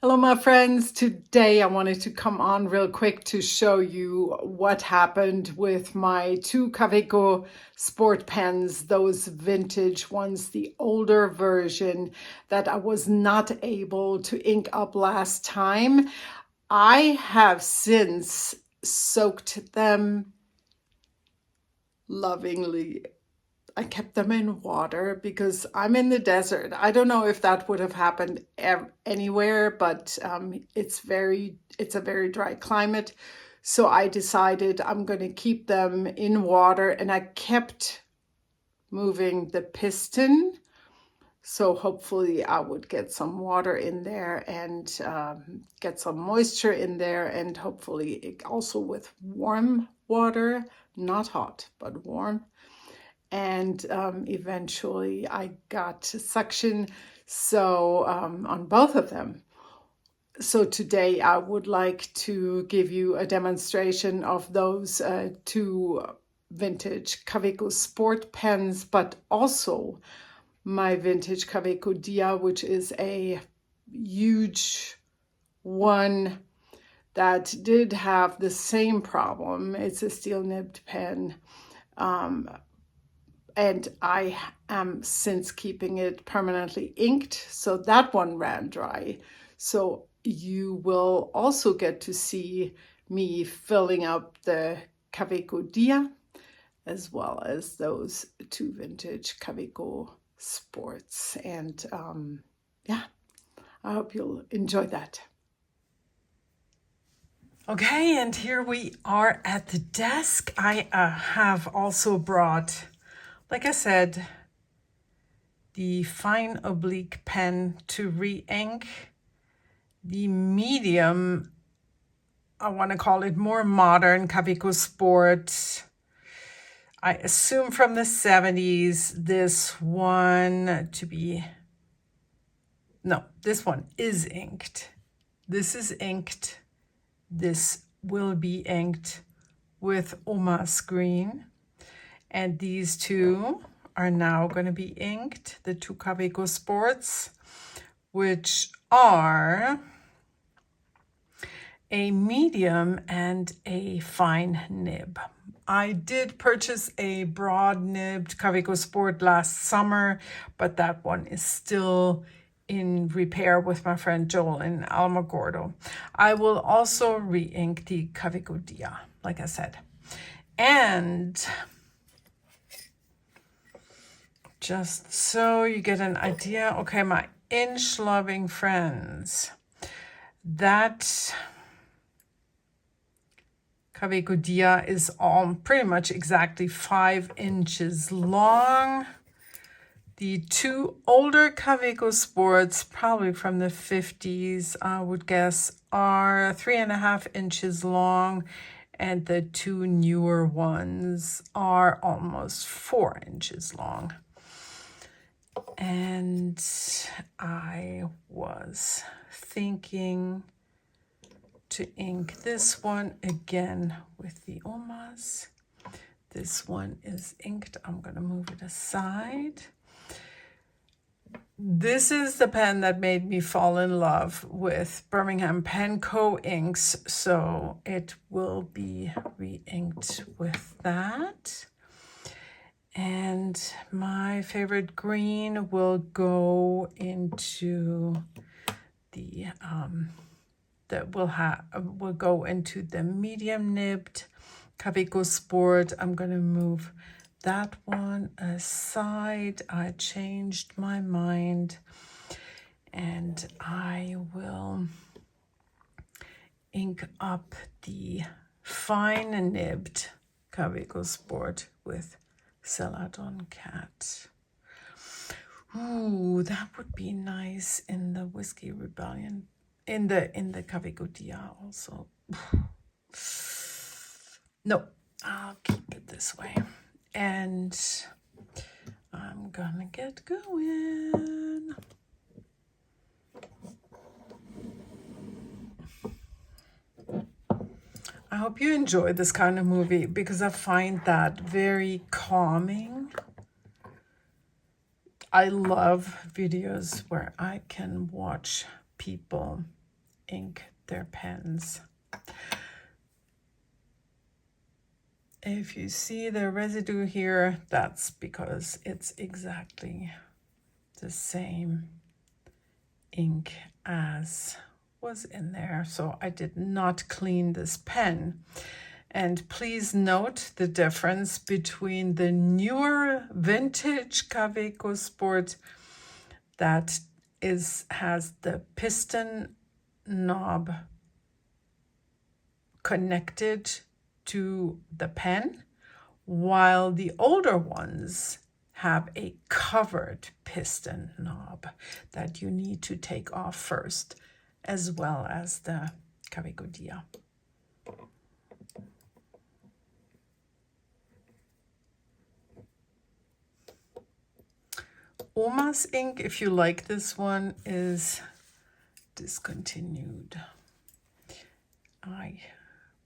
Hello, my friends. Today I wanted to come on real quick to show you what happened with my two Kaweco Sport pens, those vintage ones, the older version that I was not able to ink up last time. I have since soaked them lovingly. I kept them in water because I'm in the desert. I don't know if that would have happened anywhere, but it's a very dry climate. So I decided I'm going to keep them in water, and I kept moving the piston. So hopefully I would get some water in there and get some moisture in there, and hopefully also with warm water, not hot, but warm. And eventually I got to suction on both of them. So today I would like to give you a demonstration of those two vintage Kaweco Sport pens, but also my vintage Kaweco Dia, which is a huge one that did have the same problem. It's a steel nibbed pen. And I am since keeping it permanently inked, so that one ran dry. So you will also get to see me filling up the Kaweco Dia as well as those two vintage Kaweco Sports. And yeah, I hope you'll enjoy that. Okay, and here we are at the desk. I have also brought, like I said, the fine oblique pen to re-ink. The medium, I want to call it more modern, Kaweco Sport. I assume from the 70s, this one to be, no, this one is inked. This is inked. This will be inked with Oma's green. And these two are now going to be inked, the two Kaweco Sports, which are a medium and a fine nib. I did purchase a broad nibbed Kaweco Sport last summer, but that one is still in repair with my friend Joel in Alamogordo. I will also re-ink the Kaweco Dia, like I said. And just so you get an idea, okay, my inch-loving friends, that Kaweco Dia is all pretty much exactly 5 inches long. The two older Kaweco Sports, probably from the 50s, I would guess, are 3.5 inches long, and the two newer ones are almost 4 inches long. And I was thinking to ink this one again with the Omas. This one is inked. I'm going to move it aside. This is the pen that made me fall in love with Birmingham Pen Co. inks, so it will be re-inked with that. And my favorite green will go into the will go into the medium nibbed Kaweco Sport. I'm going to move that one aside. I changed my mind, and I will ink up the fine nibbed Kaweco Sport with Celadon Cat. Ooh, that would be nice in the Whiskey Rebellion, in the Kaweco Dia also. No, I'll keep it this way. And I'm gonna get going. I hope you enjoy this kind of movie because I find that very calming. I love videos where I can watch people ink their pens. If you see the residue here, that's because it's exactly the same ink as was in there. So I did not clean this pen. And please note the difference between the newer vintage Kaweco Sport that has the piston knob connected to the pen, while the older ones have a covered piston knob that you need to take off first, as well as the Kaweco Dia. Oma's ink, if you like this one, is discontinued, I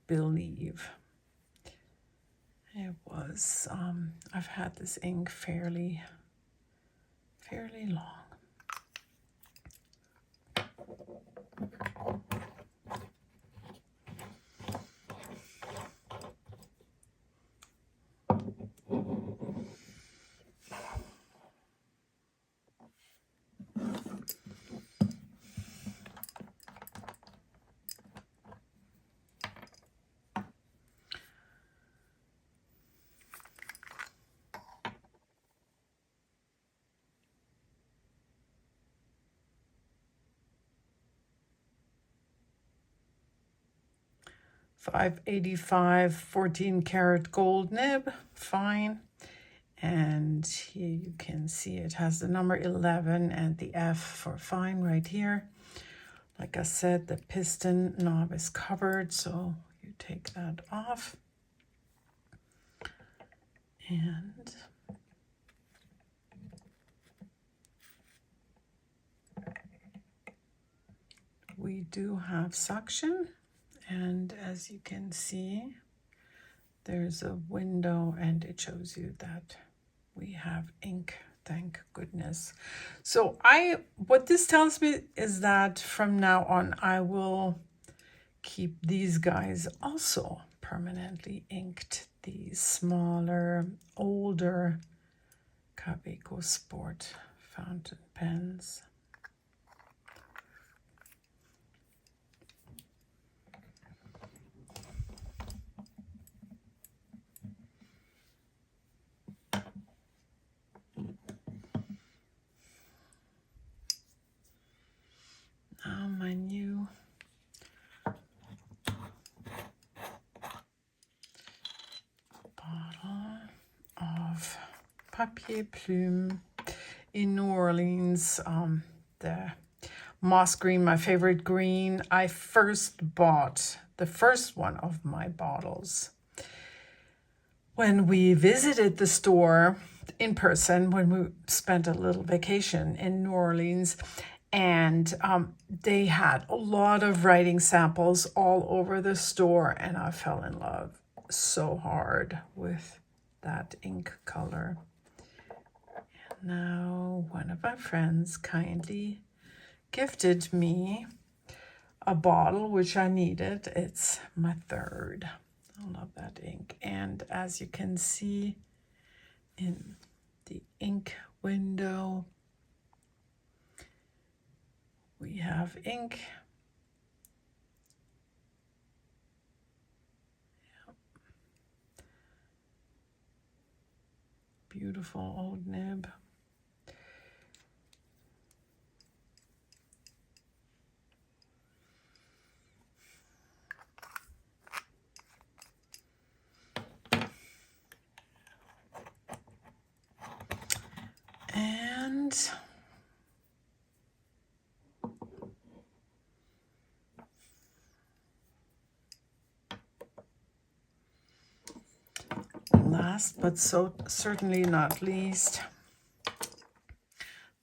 believe. It was, I've had this ink fairly long. $5.85, 14 karat gold nib, fine. And here you can see it has the number 11 and the F for fine right here. Like I said, the piston knob is covered, so you take that off. And we do have suction. And as you can see, there's a window and it shows you that we have ink, thank goodness. So what this tells me is that from now on, I will keep these guys also permanently inked, these smaller, older Kaweco Sport fountain pens. Now my new bottle of papier plume in New Orleans, the moss green, my favorite green. I first bought the first one of my bottles when we visited the store in person, when we spent a little vacation in New Orleans. And they had a lot of writing samples all over the store, and I fell in love so hard with that ink color. And now one of my friends kindly gifted me a bottle which I needed. It's my third. I love that ink. And as you can see in the ink window, we have ink. Yep. Beautiful old nib. And last but certainly not least,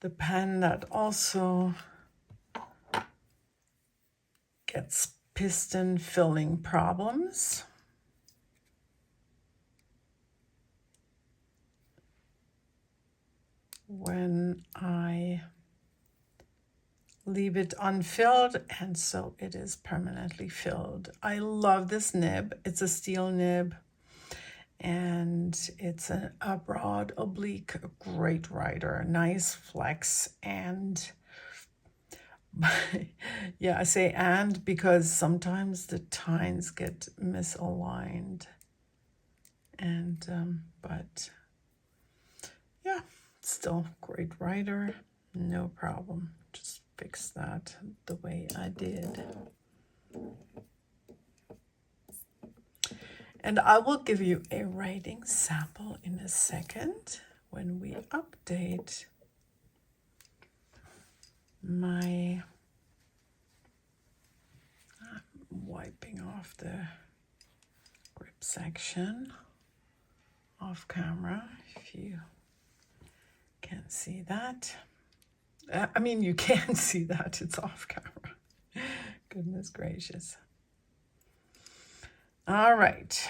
the pen that also gets piston filling problems. When I leave it unfilled, and so it is permanently filled. I love this nib. It's a steel nib, and it's a broad oblique, great rider, nice flex, and yeah, I say and because sometimes the tines get misaligned, and but yeah, still great rider, no problem. Just fix that the way I did. And I will give you a writing sample in a second when we update my, wiping off the grip section off camera, if you can't see that. I mean, you can see that, it's off camera. Goodness gracious. All right.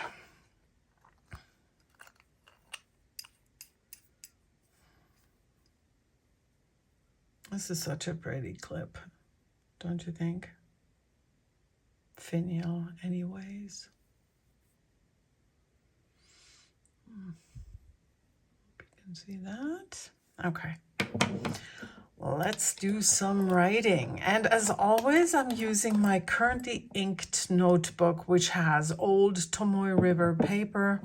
This is such a pretty clip, don't you think? Finial anyways. Hope you can see that. Okay. Let's do some writing. And as always, I'm using my currently inked notebook, which has old Tomoe River paper.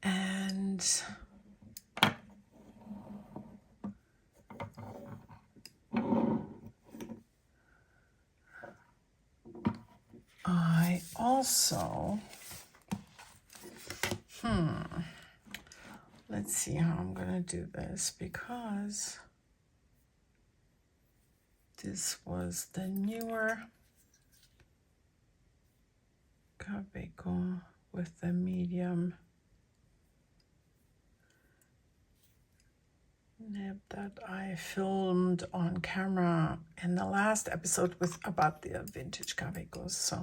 And I also, let's see how I'm gonna do this, because this was the newer Kaweco with the medium nib that I filmed on camera in the last episode with about the vintage Kawecos. So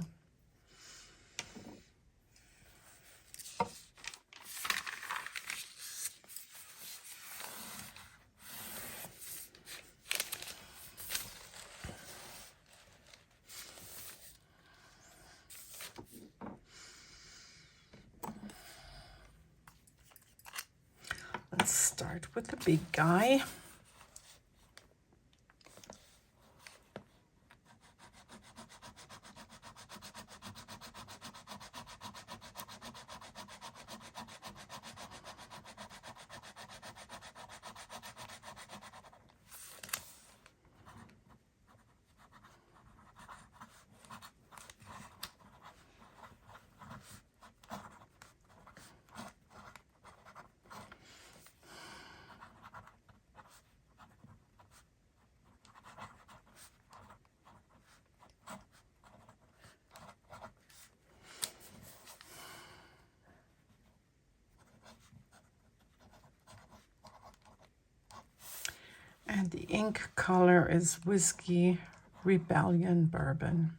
let's start with the big guy. And the ink color is Whiskey Rebellion Bourbon.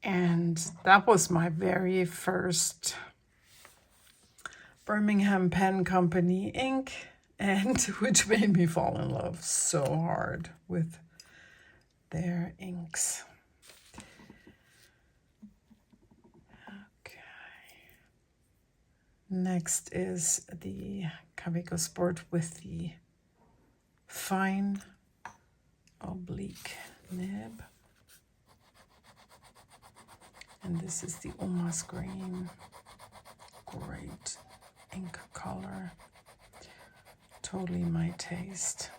And that was my very first Birmingham Pen Company ink, and which made me fall in love so hard with their inks. Okay. Next is the Kaweco Sport with the fine oblique nib. And this is the Omas Green. Great ink color. Totally my taste.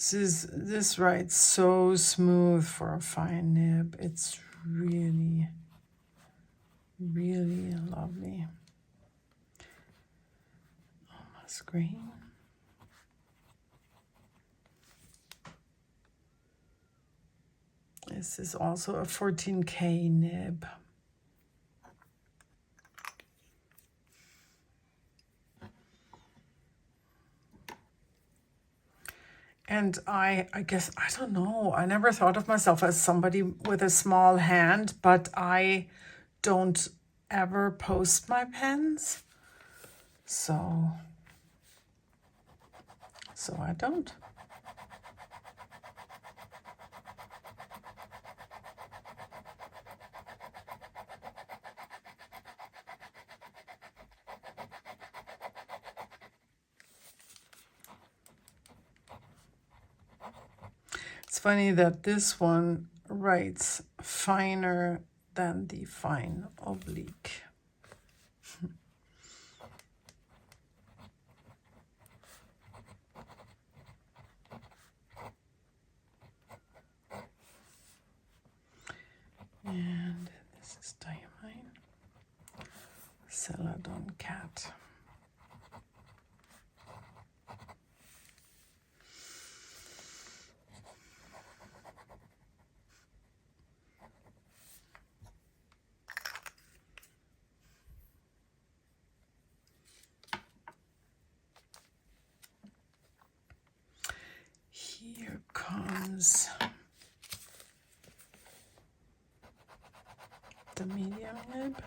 This writes so smooth for a fine nib. It's really, really lovely. Almost green. This is also a 14K nib. And I guess, I don't know, I never thought of myself as somebody with a small hand, but I don't ever post my pens. So I don't. It's funny that this one writes finer than the fine oblique. And this is diamine. Celadon cat. Here comes the medium nib.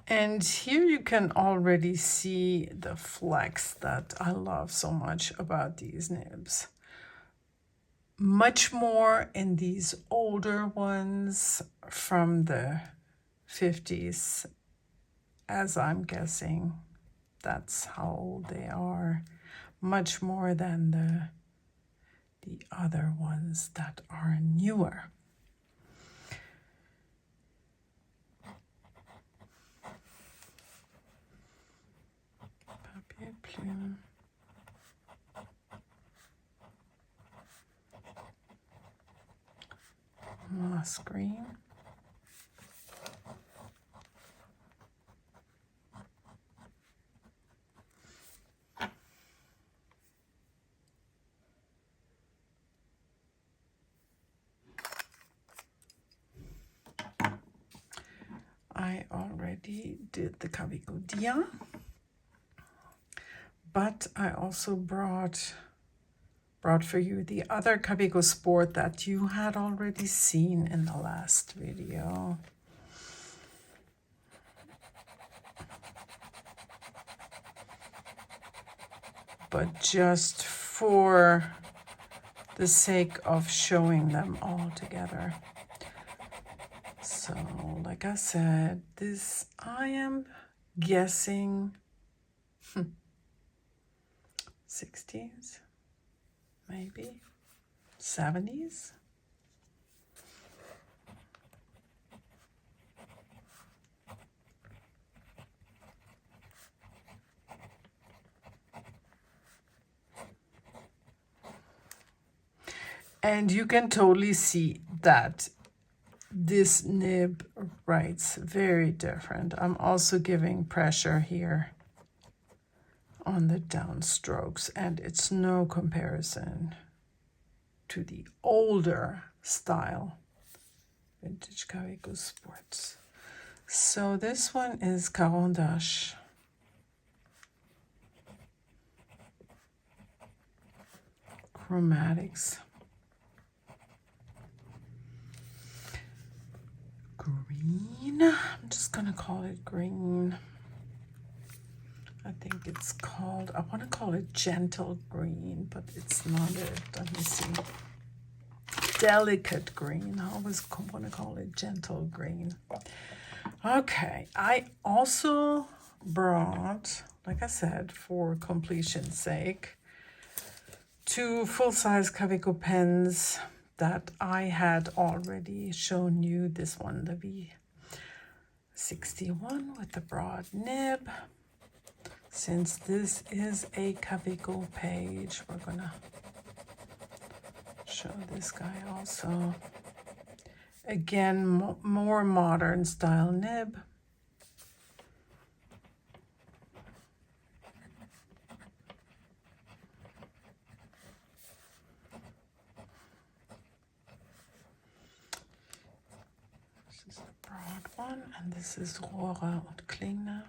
And here you can already see the flex that I love so much about these nibs. Much more in these older ones from the 50s, as I'm guessing. That's how old they are. Much more than the other ones that are newer. Papier plume. Moss green. I already did the Kaweco Dia, but I also brought for you the other Kaweco Sport that you had already seen in the last video. But just for the sake of showing them all together. So, like I said, this, I am guessing 60s, maybe 70s. And you can totally see that this nib writes very different. I'm also giving pressure here on the downstrokes, and it's no comparison to the older style vintage Kaweco Sports. So this one is Caran d'Ache. Chromatics. Green. I'm just gonna call it green. I think it's called, I want to call it gentle green, but it's not it. Let me see. Delicate green. I always want to call it gentle green. Okay, I also brought, like I said, for completion's sake, 2 full-size Kaweco pens that I had already shown you. This one, the V61 with the broad nib. Since this is a Kaweco page, we're gonna show this guy also. Again, more modern style nib. one, and this is Rohre und Klinge.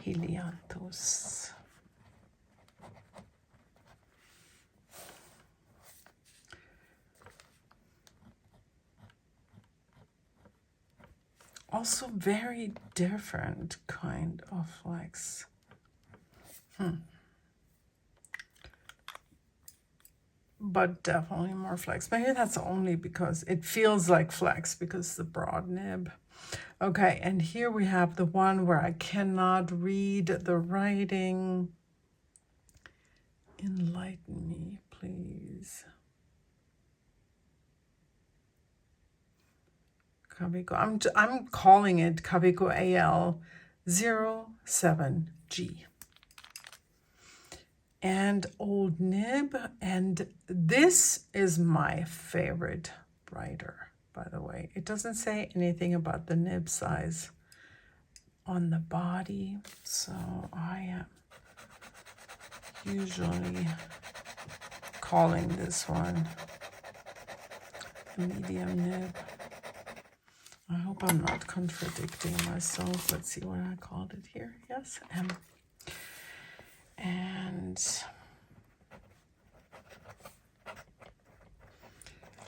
Helianthus. Also very different kind of flax. But definitely more flax. Maybe that's only because it feels like flax because the broad nib. Okay, and here we have the one where I cannot read the writing. Enlighten me, please. Kaweco. I'm calling it Kaweco AL07G. And old nib, and this is my favorite writer, by the way. It doesn't say anything about the nib size on the body, so I am usually calling this one a medium nib. I hope I'm not contradicting myself. Let's see what I called it here. Yes, M. And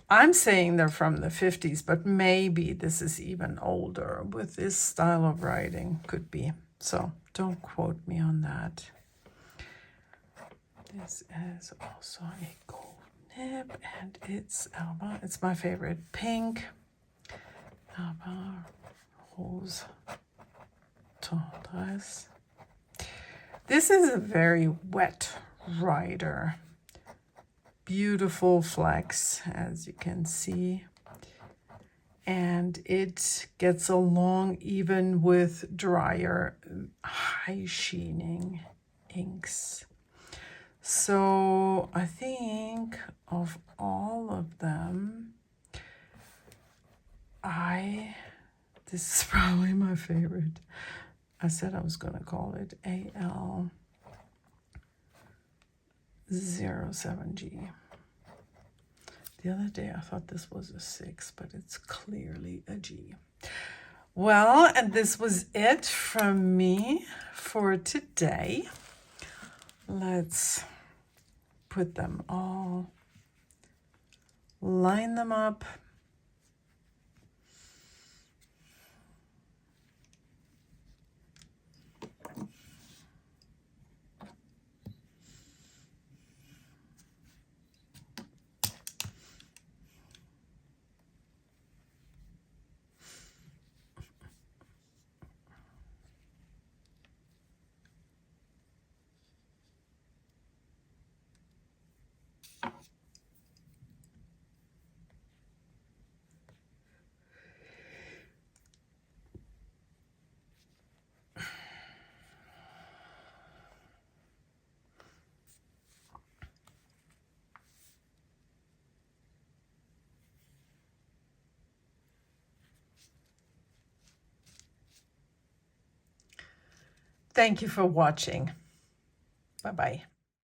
I'm saying they're from the 50s, but maybe this is even older with this style of writing. Could be. So don't quote me on that. This is also a gold nib, and it's Alba. It's my favorite pink. Alba Rose Tendresse. This is a very wet rider. Beautiful flex, as you can see. And it gets along even with drier, high sheening inks. So I think of all of them, this is probably my favorite. I said I was going to call it AL07G. The other day I thought this was a 6, but it's clearly a G. Well, and this was it from me for today. Let's put them all, line them up. Thank you for watching. Bye-bye.